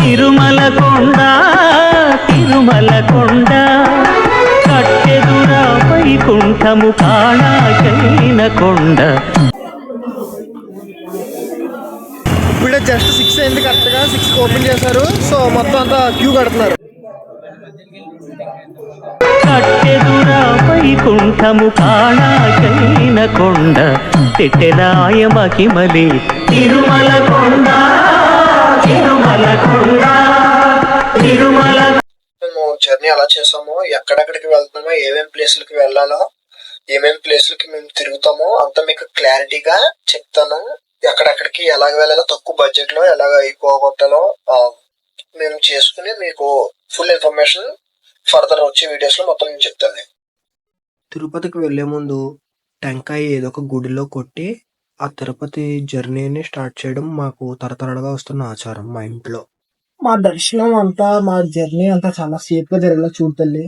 తిరుమల కొండ తిరుమల కొండ కట్టెదురా వైకుంఠము కాళాకైన కొండ. ఇప్పుడే జస్ట్ 6 అయింది, కరెక్ట్గా 6 ఓపెన్ చేశారు. సో మొత్తం అంతా క్యూ కడుతున్నారు. కట్టెదురా వైకుంఠము కాళాకైన కొండ పెట్టెదాయ మహిమలే తిరుమల కొండ తిరుమల కొండ తిరుమల. మేము జర్నీ అలా చేసాము, ఎక్కడెక్కడికి వెళ్తున్నామో, ఏమేమి ప్లేసులకి వెళ్ళాలో, ఏమేమి ప్లేసులకి మేము తిరుగుతామో అంతా మీకు క్లారిటీగా చెప్తాను. ఎక్కడెక్కడికి ఎలాగ వెళ్ళాలో, తక్కువ బడ్జెట్ లో ఎలాగ అయిపోగొట్టాలో మేము చేసుకుని మీకు ఫుల్ ఇన్ఫర్మేషన్ ఫర్దర్ వచ్చే వీడియోస్ లో మొత్తం నేను చెప్తాను. తిరుపతికి వెళ్లే ముందు టెంకాయ ఏదో ఒక గుడిలో కొట్టి ఆ తిరుపతి జర్నీని స్టార్ట్ చేయడం మాకు తరతరాలుగా వస్తున్న ఆచారం మా ఇంట్లో. మా దర్శనం అంతా, మా జర్నీ అంతా చాలా సేఫ్ గా జరిగేలా చూడు తల్లి.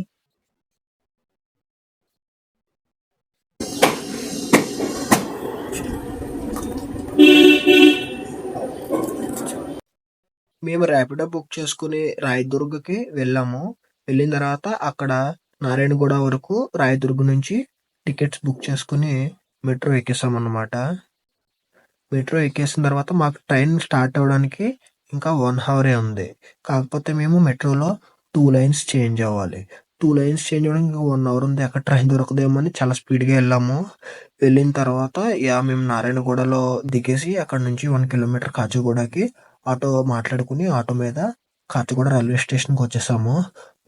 మేము ర్యాపిడో బుక్ చేసుకుని రాయదుర్గకి వెళ్ళాము. వెళ్ళిన తర్వాత అక్కడ నారాయణగూడ వరకు రాయదుర్గ నుంచి టికెట్స్ బుక్ చేసుకుని మెట్రో ఎక్కేసామన్నమాట. మెట్రో ఎక్కేసిన తర్వాత మాకు ట్రైన్ స్టార్ట్ అవ్వడానికి ఇంకా 1 hour ఉంది. కాకపోతే మేము మెట్రోలో 2 lines చేంజ్ అవ్వాలి. 2 lines చేంజ్ అవ్వడానికి ఇంకా 1 hour ఉంది. అక్కడ ట్రైన్ దొరకదేమో అని చాలా స్పీడ్గా వెళ్ళాము. వెళ్ళిన తర్వాత మేము నారాయణగూడలో దిగేసి అక్కడ నుంచి 1 kilometer కాచిగూడకి ఆటో మాట్లాడుకుని ఆటో మీద కాచిగూడ రైల్వే స్టేషన్కి వచ్చేసాము.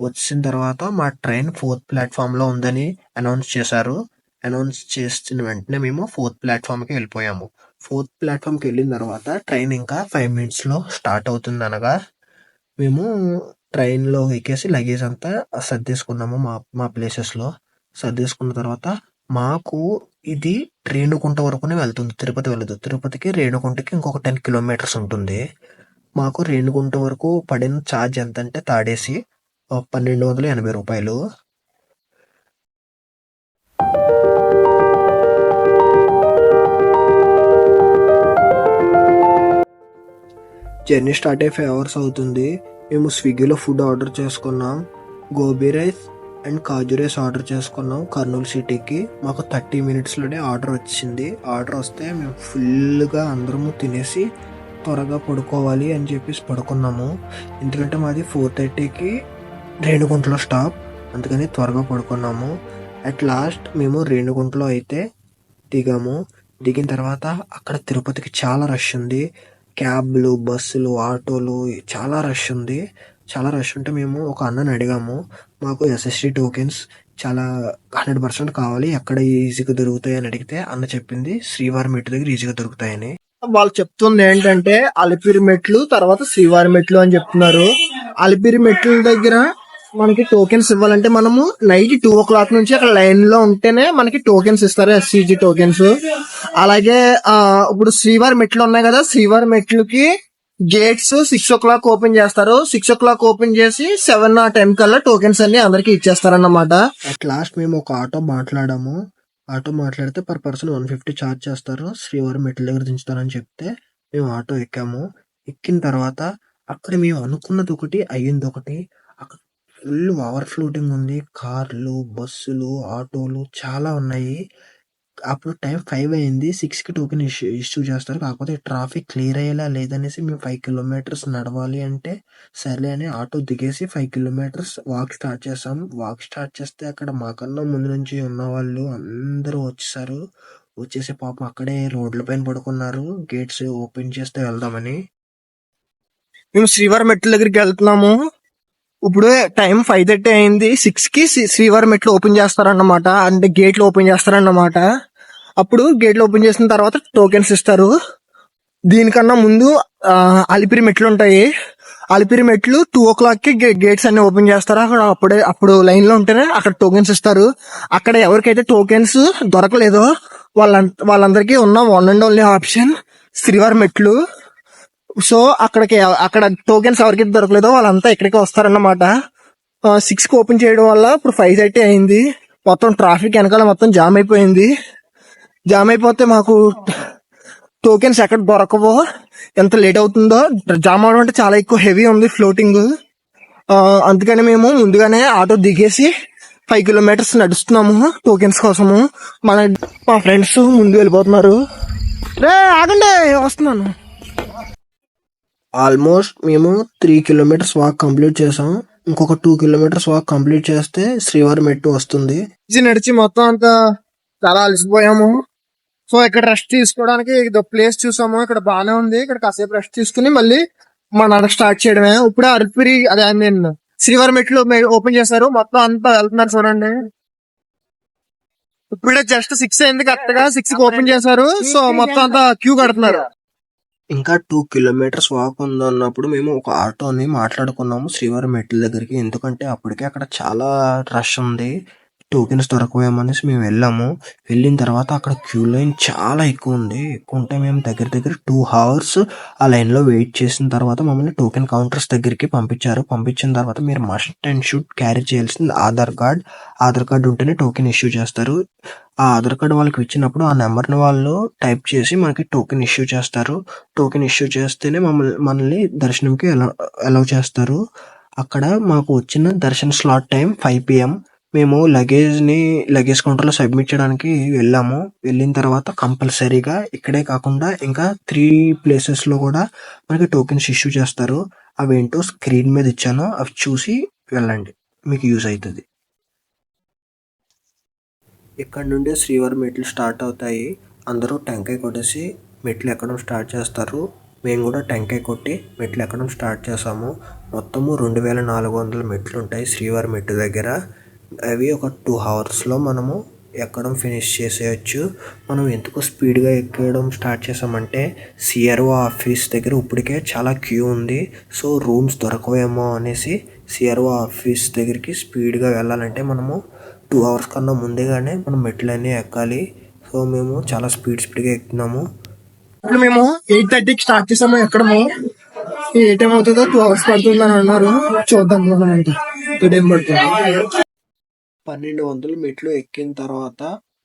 వచ్చిన తర్వాత మా ట్రైన్ 4th platform లో ఉందని అనౌన్స్ చేశారు. అనౌన్స్ చేసిన వెంటనే మేము 4th platform కి వెళ్ళిపోయాము. 4th platform కి వెళ్ళిన తర్వాత ట్రైన్ ఇంకా 5 minutes లో స్టార్ట్ అవుతుంది అనగా మేము ట్రైన్ లో ఎక్కేసి లగేజ్ అంతా సర్దేసుకున్నాము. మా ప్లేసెస్ లో సర్దేసుకున్న తర్వాత మాకు ఇది రేణుగుంట వరకునే వెళ్తుంది, తిరుపతి వెళ్ళదు. తిరుపతికి రేణుగుంటకి ఇంకొక 10 kilometers ఉంటుంది. మాకు రేణుగుంట వరకు పడిన ఛార్జ్ ఎంత అంటే తాడేసి 1280 రూపాయలు. జర్నీ స్టార్ట్ అయ్యి 5 hours అవుతుంది. మేము స్విగ్గీలో ఫుడ్ ఆర్డర్ చేసుకున్నాం. Gobi rice and kaju rice order చేసుకున్నాం కర్నూలు సిటీకి. మాకు 30 minutesలోనే ఆర్డర్ వచ్చింది. ఆర్డర్ వస్తే మేము ఫుల్గా అందరము తినేసి త్వరగా పడుకోవాలి అని చెప్పేసి పడుకున్నాము. ఎందుకంటే మాది 4:30కి రేణుగుంటలో స్టాప్, అందుకని త్వరగా పడుకున్నాము. అట్ లాస్ట్ మేము రేణుగుంటలో అయితే దిగాము. దిగిన తర్వాత అక్కడ తిరుపతికి చాలా రష్ ఉంది. క్యాబ్లు, బస్సులు, ఆటోలు చాలా రష్ ఉంది. చాలా రష్ ఉంటే మేము ఒక అన్నని అడిగాము. మాకు SST టోకెన్స్ చాలా 100% కావాలి, ఎక్కడ ఈజీగా దొరుకుతాయి అని అడిగితే అన్న చెప్పింది శ్రీవారి మెట్టు దగ్గర ఈజీగా దొరుకుతాయని. వాళ్ళు చెప్తుంది ఏంటంటే అలిపిరి మెట్లు తర్వాత శ్రీవారి మెట్లు అని చెప్తున్నారు. అలిపిరి మెట్ల దగ్గర మనకి టోకెన్స్ ఇవ్వాలంటే మనము నైట్ 2 o'clock నుంచి అక్కడ లైన్ లో ఉంటేనే మనకి టోకెన్స్ ఇస్తారు, SCG టోకెన్స్. అలాగే ఇప్పుడు శ్రీవారి మెట్లు ఉన్నాయి కదా, శ్రీవారి మెట్లుకి గేట్స్ 6 o'clock ఓపెన్ చేస్తారు. 6 o'clock ఓపెన్ చేసి 7 ఆ టైం కల్లా టోకెన్స్ అన్ని అందరికి ఇచ్చేస్తారన్నమాట. అట్ లాస్ట్ మేము ఒక ఆటో మాట్లాడాము. ఆటో మాట్లాడితే పర్ పర్సన్ 150 ఛార్జ్ చేస్తారు, శ్రీవారి మెట్ల దగ్గర దించుతారని చెప్తే మేము ఆటో ఎక్కాము. ఎక్కిన తర్వాత అక్కడ మేము అనుకున్నది ఒకటి, అయ్యింది ఒకటి. అక్కడ ఫుల్ ఓవర్ ఫ్లోటింగ్ ఉంది. కార్లు, బస్సులు, ఆటోలు చాలా ఉన్నాయి. అప్పుడు టైం 5 అయింది. 6కి టోకెన్ ఇష్యూ చేస్తారు. కాకపోతే ట్రాఫిక్ క్లియర్ అయ్యేలా లేదనేసి మేము 5 kilometers నడవాలి అంటే సర్లే అని ఆటో దిగేసి 5 kilometers వాక్ స్టార్ట్ చేసాం. వాక్ స్టార్ట్ చేస్తే అక్కడ మాకన్నా ముందు నుంచి ఉన్న వాళ్ళు అందరూ వచ్చేసారు. వచ్చేసి పాపం అక్కడే రోడ్ల పైన పడుకున్నారు, గేట్స్ ఓపెన్ చేస్తే వెళ్దామని. మేము శ్రీవారి మెట్ల దగ్గరికి వెళ్తున్నాము. ఇప్పుడు టైం 5:30 అయింది. 6కి శ్రీవారి మెట్లు ఓపెన్ చేస్తారన్నమాట, అంటే గేట్లు ఓపెన్ చేస్తారన్నమాట. అప్పుడు గేట్లు ఓపెన్ చేసిన తర్వాత టోకెన్స్ ఇస్తారు. దీనికన్నా ముందు అలిపిరి మెట్లు ఉంటాయి. అలిపిరి మెట్లు 2 o'clockకి గేట్స్ అన్ని ఓపెన్ చేస్తారు. అప్పుడు లైన్ లో ఉంటేనే అక్కడ టోకెన్స్ ఇస్తారు. అక్కడ ఎవరికైతే టోకెన్స్ దొరకలేదో వాళ్ళందరికీ ఉన్న వన్ అండ్ ఓన్లీ ఆప్షన్ శ్రీవారి మెట్లు. సో అక్కడ టోకెన్స్ ఎవరికి దొరకలేదో వాళ్ళంతా ఇక్కడికి వస్తారన్నమాట. 6కి ఓపెన్ చేయడం వల్ల ఇప్పుడు 5:30 అయింది. మొత్తం ట్రాఫిక్ వెనకాల మొత్తం జామ్ అయిపోయింది. జామ్ అయిపోతే మాకు టోకెన్స్ ఎక్కడ దొరకవో ఎంత లేట్ అవుతుందో. జామ్ అవడం అంటే చాలా ఎక్కువ హెవీ ఉంది ఫ్లోటింగ్. అందుకని మేము ముందుగానే ఆటో దిగేసి 5 కిలోమీటర్స్ నడుస్తున్నాము టోకెన్స్ కోసము. మన మా ఫ్రెండ్స్ ముందు వెళ్ళిపోతున్నారు. రే ఆగండి, వస్తున్నాను. ఆల్మోస్ట్ మేము 3 కిలోమీటర్స్ వాక్ కంప్లీట్ చేసాం. ఇంకొక 2 కిలోమీటర్స్ వాక్ కంప్లీట్ చేస్తే శ్రీవారి మెట్టు వస్తుంది. ఇది నడిచి మొత్తం అంతా చాలా అలసిపోయాము. సో ఇక్కడ రెస్ట్ తీసుకోవడానికి ఇది ప్లేస్ చూసాము. ఇక్కడ బాగానే ఉంది. ఇక్కడ కాసేపు రెస్ట్ తీసుకుని మళ్ళీ మా నడక స్టార్ట్ చేయడమే. ఇప్పుడే అరపిరి అదే నేను శ్రీవారి మెట్లు ఓపెన్ చేశారు. మొత్తం అంతా వెళ్తున్నారు చూడండి. ఇప్పుడే జస్ట్ 6 అయింది, కరెక్ట్ గా 6 కి ఓపెన్ చేశారు. సో మొత్తం అంతా క్యూ కడుతున్నారు. ఇంకా 2 కిలోమీటర్స్ వాక్ ఉందన్నప్పుడు మేము ఒక ఆటోని మాట్లాడుకున్నాము శ్రీవారి మెట్ల దగ్గరికి. ఎందుకంటే అప్పటికే అక్కడ చాలా రష్ ఉంది, టోకెన్స్ దొరకవేమనేసి మేము వెళ్ళాము. వెళ్ళిన తర్వాత అక్కడ క్యూ లైన్ చాలా ఎక్కువ ఉంది. ఎక్కువ ఉంటే మేము దగ్గర దగ్గర 2 hours ఆ లైన్ లో వెయిట్ చేసిన తర్వాత మమ్మల్ని టోకెన్ కౌంటర్స్ దగ్గరికి పంపించారు. పంపించిన తర్వాత మీరు మస్ట్ అండ్ షుడ్ క్యారీ చేయాల్సింది ఆధార్ కార్డ్. ఆధార్ కార్డ్ ఉంటేనే టోకెన్ ఇష్యూ చేస్తారు. ఆ ఆధార్ కార్డ్ వాళ్ళకి ఇచ్చినప్పుడు ఆ నెంబర్ని వాళ్ళు టైప్ చేసి మనకి టోకెన్ ఇష్యూ చేస్తారు. టోకెన్ ఇష్యూ చేస్తేనే మనల్ని దర్శనంకి అలౌ చేస్తారు. అక్కడ మాకు వచ్చిన దర్శన స్లాట్ టైం 5 PM. మేము లగేజ్ కౌంటర్లో సబ్మిట్ చేయడానికి వెళ్ళాము. వెళ్ళిన తర్వాత కంపల్సరీగా ఇక్కడే కాకుండా ఇంకా 3 places లో కూడా మనకి టోకెన్స్ ఇష్యూ చేస్తారు. అవేంటో స్క్రీన్ మీద ఇచ్చాను, అవి చూసి వెళ్ళండి, మీకు యూజ్ అవుతుంది. ఇక్కడ నుండే శ్రీవారి మెట్లు స్టార్ట్ అవుతాయి. అందరూ టెంకాయ కొట్టేసి మెట్లు ఎక్కడం స్టార్ట్ చేస్తారు. మేము కూడా టెంకాయ కొట్టి మెట్లు ఎక్కడం స్టార్ట్ చేసాము. మొత్తము 2400 మెట్లు ఉంటాయి శ్రీవారి మెట్టు దగ్గర. అవి ఒక 2 hours మనము ఎక్కడం ఫినిష్ చేసేయచ్చు. మనం ఎందుకు స్పీడ్గా ఎక్కడం స్టార్ట్ చేసామంటే సిఆర్ఓ ఆఫీస్ దగ్గర ఇప్పటికే చాలా క్యూ ఉంది. సో రూమ్స్ దొరకవేమో అనేసి సిఆర్ఓ ఆఫీస్ దగ్గరికి స్పీడ్గా వెళ్ళాలంటే మనము 2 hours కన్నా ముందేగానే మనం మెట్లన్నీ ఎక్కాలి. సో మేము చాలా స్పీడ్గా ఎక్కుతున్నాము. ఇప్పుడు మేము 8:30కి స్టార్ట్ చేసాము ఎక్కడము. ఏ టైం అవుతుందో 2 hours పడుతుంది అని అన్నారు. చూద్దాం అంటే టైం పడుతుంది. 1200 మెట్లు ఎక్కిన తర్వాత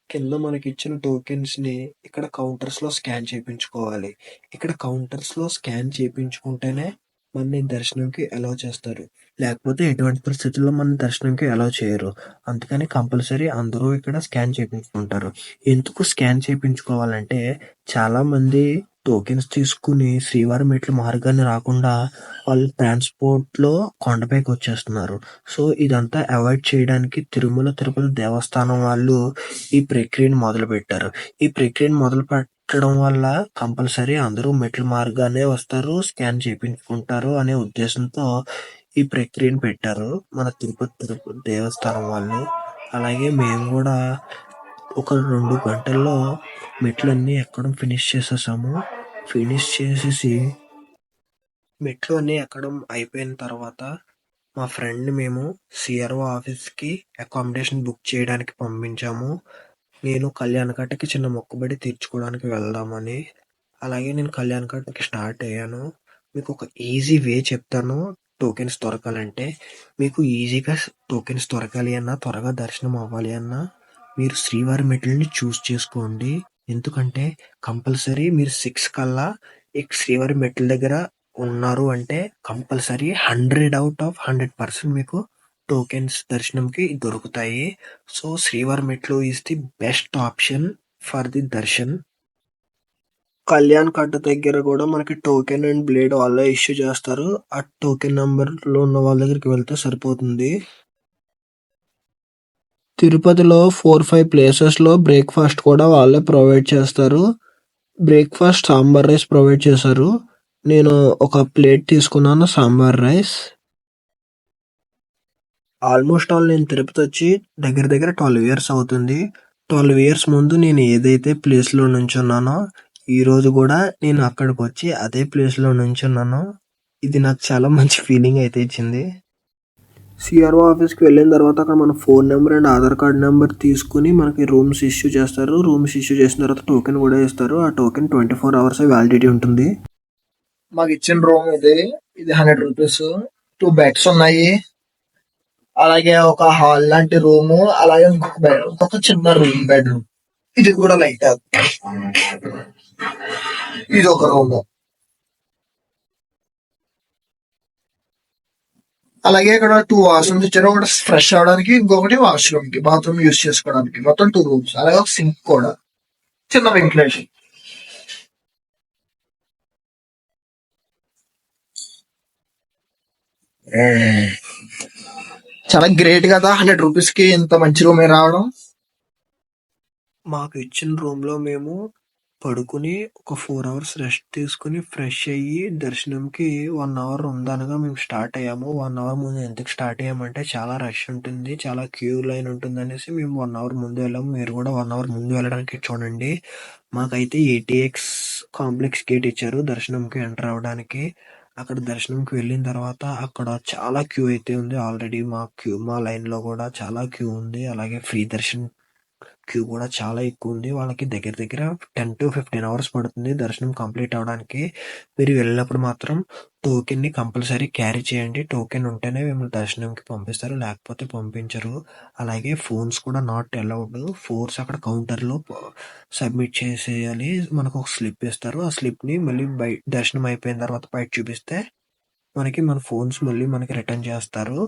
కింద మనకి ఇచ్చిన టోకెన్స్ ని ఇక్కడ కౌంటర్స్ లో స్కాన్ చేయించుకోవాలి. ఇక్కడ కౌంటర్స్ లో స్కాన్ చేయించుకుంటేనే మన దర్శనంకి అలౌ చేస్తారు. లేకపోతే ఎటువంటి పరిస్థితుల్లో మన దర్శనంకి అలౌ చేయరు. అందుకని కంపల్సరీ అందరూ ఇక్కడ స్కాన్ చేయించుకుంటారు. ఎందుకు స్కాన్ చేయించుకోవాలంటే చాలా మంది టోకెన్స్ తీసుకుని శ్రీవారి మెట్ల మార్గాన్ని రాకుండా వాళ్ళు ట్రాన్స్పోర్ట్ లో కొండపైకి వచ్చేస్తున్నారు. సో ఇదంతా అవాయిడ్ చేయడానికి తిరుమల తిరుపతి దేవస్థానం వాళ్ళు ఈ ప్రక్రియను మొదలు పెట్టారు. ఈ ప్రక్రియను మొదలు పెట్టడం వల్ల కంపల్సరీ అందరూ మెట్ల మార్గానే వస్తారు, స్కాన్ చేయించుకుంటారు అనే ఉద్దేశంతో ఈ ప్రక్రియను పెట్టారు మన తిరుపతి దేవస్థానం వాళ్ళు. అలాగే మేము కూడా ఒక 2 గంటల్లో మెట్లన్నీ ఎక్కడం ఫినిష్ చేసేసాము. ఫినిష్ చేసేసి మెట్లు అన్నీ ఎక్కడం అయిపోయిన తర్వాత మా ఫ్రెండ్ మేము సిఆర్ఓ ఆఫీస్కి అకామిడేషన్ బుక్ చేయడానికి పంపించాము. నేను కళ్యాణకట్టకి చిన్న మొక్కుబడి తీర్చుకోవడానికి వెళ్దామని. అలాగే నేను కళ్యాణకట్టకి స్టార్ట్ అయ్యాను. మీకు ఒక ఈజీ వే చెప్తాను టోకెన్స్ దొరకాలంటే. మీకు ఈజీగా టోకెన్స్ దొరకాలి అన్నా, త్వరగా దర్శనం అవ్వాలి అన్నా మీరు శ్రీవారి మెట్లని చూస్ చేసుకోండి. ఎందుకంటే కంపల్సరీ మీరు 6 కల్లా శ్రీవారి మెట్ల దగ్గర ఉన్నారు అంటే కంపల్సరీ 100 out of 100% మీకు టోకెన్స్ దర్శనంకి దొరుకుతాయి. సో శ్రీవారి మెట్లు is the best option for the Darshan. Kalyan కట్ట దగ్గర కూడా మనకి టోకెన్ అండ్ బ్లేడ్ వాళ్ళే ఇష్యూ చేస్తారు. ఆ టోకెన్ నెంబర్ లో ఉన్న వాళ్ళ దగ్గరికి వెళ్తే సరిపోతుంది. తిరుపతిలో 4-5 places లో బ్రేక్ఫాస్ట్ కూడా వాళ్ళే ప్రొవైడ్ చేస్తారు. బ్రేక్ఫాస్ట్ సాంబార్ రైస్ ప్రొవైడ్ చేశారు. నేను ఒక ప్లేట్ తీసుకున్నాను సాంబార్ రైస్. ఆల్మోస్ట్ నేను తిరుపతి వచ్చి దగ్గర దగ్గర 12 years అవుతుంది. 12 years ముందు నేను ఏదైతే ప్లేస్లో నుంచున్నానో ఈ రోజు కూడా నేను అక్కడికి వచ్చి అదే ప్లేస్లో నుంచున్నాను. ఇది నాకు చాలా మంచి ఫీలింగ్ అయితే ఇచ్చింది. సిఆర్ఓ ఆఫీస్కి వెళ్ళిన తర్వాత అక్కడ మన phone number and Aadhaar card number తీసుకుని మనకి రూమ్స్ ఇష్యూ చేస్తారు. రూమ్స్ ఇష్యూ చేసిన తర్వాత టోకెన్ కూడా ఇస్తారు. ఆ టోకెన్ 24 hours వ్యాలిడిటీ ఉంటుంది. మాకు ఇచ్చిన రూమ్ ఇది 100 rupees. 2 beds ఉన్నాయి. అలాగే ఒక హాల్ లాంటి రూము, అలాగే ఇంకొక చిన్న రూమ్ బెడ్రూమ్. ఇది కూడా లైట్ ఇది ఒక రూమ్. అలాగే ఇక్కడ 2 వాష్రూమ్స్ ఇచ్చారు. ఒకటి ఫ్రెష్ అవడానికి, ఇంకొకటి వాష్రూమ్ కి, బాత్రూమ్ యూస్ చేసుకోవడానికి. మొత్తం 2 రూమ్స్, అలాగే ఒక సింక్ కూడా, చిన్న వెంటిలేషన్. చాలా గ్రేట్ కదా, 100 రూపీస్ కి ఇంత మంచి రూమే రావడం. మాకు ఇచ్చిన రూమ్ లో మేము పడుకుని ఒక 4 అవర్స్ రెస్ట్ తీసుకుని ఫ్రెష్ అయ్యి దర్శనంకి 1 అవర్ ఉందనగా మేము స్టార్ట్ అయ్యాము. 1 అవర్ ముందు ఎందుకు స్టార్ట్ అయ్యామంటే చాలా రష్ ఉంటుంది, చాలా క్యూ లైన్ ఉంటుంది అనేసి మేము 1 అవర్ ముందు వెళ్ళాము. మీరు కూడా 1 అవర్ ముందు వెళ్ళడానికి చూడండి. మాకైతే ఏటీఎక్స్ కాంప్లెక్స్ గేట్ ఇచ్చారు దర్శనంకి ఎంటర్ అవ్వడానికి. అక్కడ దర్శనంకి వెళ్ళిన తర్వాత అక్కడ చాలా క్యూ అయితే ఉంది. ఆల్రెడీ మా లైన్ లో కూడా చాలా క్యూ ఉంది. అలాగే ఫ్రీ దర్శన్ క్యూ కూడా చాలా ఎక్కువ ఉంది. వాళ్ళకి దగ్గర దగ్గర 10 to 15 అవర్స్ పడుతుంది దర్శనం కంప్లీట్ అవడానికి. మీరు వెళ్ళినప్పుడు మాత్రం టోకెన్ ని కంపల్సరీ క్యారీ చేయండి. టోకెన్ ఉంటేనే మిమ్మల్ని దర్శనంకి పంపిస్తారు, లేకపోతే పంపించరు. అలాగే ఫోన్స్ కూడా నాట్ అలౌడ్. ఫోన్స్ అక్కడ కౌంటర్ లో సబ్మిట్ చేసేయాలి. మనకు ఒక స్లిప్ ఇస్తారు. ఆ స్లిప్ ని మళ్ళీ దర్శనం అయిపోయిన తర్వాత బయట చూపిస్తే మన ఫోన్స్ మళ్ళీ మనకి రిటర్న్ చేస్తారు.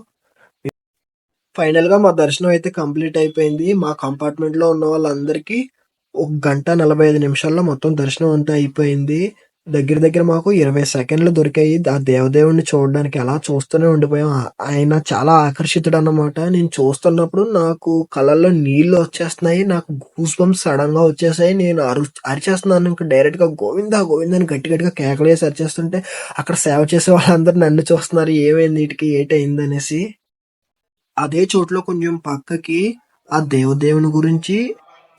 ఫైనల్ గా మా దర్శనం అయితే కంప్లీట్ అయిపోయింది. మా కంపార్ట్మెంట్ లో ఉన్న వాళ్ళందరికీ 1 గంట 45 నిమిషాల్లో మొత్తం దర్శనం అంతా అయిపోయింది. దగ్గర దగ్గర మాకు 20 సెకండ్లు దొరికాయి ఆ దేవదేవుడిని చూడడానికి. అలా చూస్తూనే ఉండిపోయాం. ఆయన చాలా ఆకర్షితుడు అన్నమాట. నేను చూస్తున్నప్పుడు నాకు కళ్ళల్లో నీళ్లు వచ్చేస్తున్నాయి. నాకు గూస్ బంప్స్ సడన్ గా వచ్చేసాయి. నేను అరిచేస్తున్నాను. ఇంకా డైరెక్ట్ గా గోవిందా గోవిందా అని గట్టి గట్టిగా కేకలేసి అరిచేస్తుంటే అక్కడ సేవ చేసే వాళ్ళందరూ నన్ను చూస్తున్నారు, ఏమైంది వీటికి, ఏటైంది అనేసి. అదే చోటులో కొంచెం పక్కకి ఆ దేవదేవుని గురించి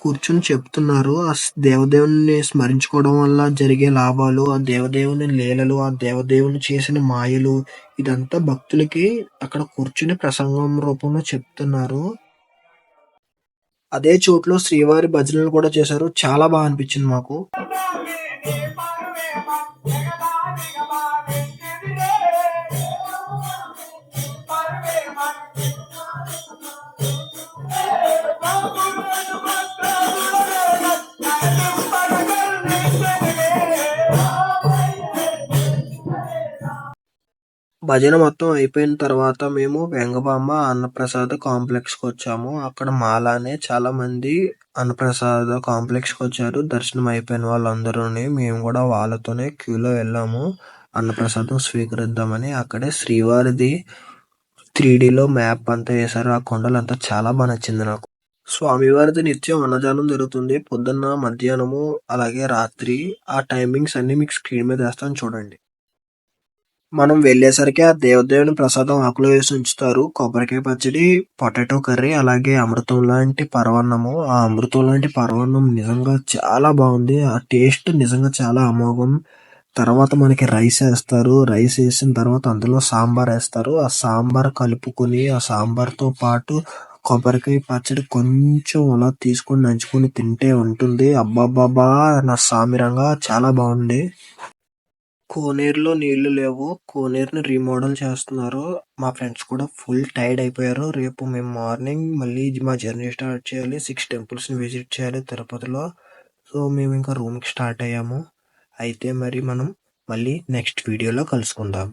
కూర్చొని చెప్తున్నారు. ఆ దేవదేవుని స్మరించుకోవడం వల్ల జరిగే లాభాలు, ఆ దేవదేవుని లీలలు, ఆ దేవదేవుని చేసిన మాయలు, ఇదంతా భక్తులకి అక్కడ కూర్చుని ప్రసంగం రూపంలో చెప్తున్నారు. అదే చోటులో శ్రీవారి భజనలు కూడా చేశారు. చాలా బాగా అనిపించింది మాకు. భజన మొత్తం అయిపోయిన తర్వాత మేము వెంగబాంబ అన్నప్రసాద కాంప్లెక్స్ కి వచ్చాము. అక్కడ మాలానే చాలా మంది అన్నప్రసాద కాంప్లెక్స్ కి వచ్చారు. దర్శనం అయిపోయిన వాళ్ళందరూని. మేము కూడా వాళ్ళతోనే క్యూలో వెళ్ళాము అన్నప్రసాదం స్వీకరిద్దామని. అక్కడే శ్రీవారిది 3Dలో మ్యాప్ అంతా వేశారు. ఆ కొండలంతా చాలా బాగా నచ్చింది నాకు. స్వామివారిది నిత్యం అన్నదానం జరుగుతుంది. పొద్దున్న, మధ్యాహ్నము, అలాగే రాత్రి. ఆ టైమింగ్స్ అన్ని మీకు స్క్రీన్ మీద వేస్తాను చూడండి. మనం వెళ్ళేసరికి ఆ దేవదేవుని ప్రసాదం ఆకులో వేసి ఉంచుతారు. కొబ్బరికాయ పచ్చడి, పొటాటో కర్రీ, అలాగే అమృతం లాంటి పరమాన్నము. ఆ అమృతం లాంటి పరమాన్నం నిజంగా చాలా బాగుంది. ఆ టేస్ట్ నిజంగా చాలా అమోఘం. తర్వాత మనకి రైస్ వేస్తారు. రైస్ వేసిన తర్వాత అందులో సాంబార్ వేస్తారు. ఆ సాంబార్ కలుపుకొని ఆ సాంబార్తో పాటు కొబ్బరికాయ పచ్చడి కొంచెం అలా తీసుకొని నంచుకొని తింటే ఉంటుంది. అబ్బాబ్బాబా నా సామిరంగా చాలా బాగుంది. కోనేరులో నీళ్లు లేవు. కోనేరుని రీమోడల్ చేస్తున్నారు. మా ఫ్రెండ్స్ కూడా ఫుల్ టైర్డ్ అయిపోయారు. రేపు మేము మార్నింగ్ మళ్ళీ మా జర్నీ స్టార్ట్ చేయాలి. 6 టెంపుల్స్ ని విజిట్ చేయాలి తిరుపతిలో. సో మేము ఇంకా రూమ్ కి స్టార్ట్ అయ్యాము. అయితే మరి మనం మళ్ళీ నెక్స్ట్ వీడియోలో కలుసుకుందాం.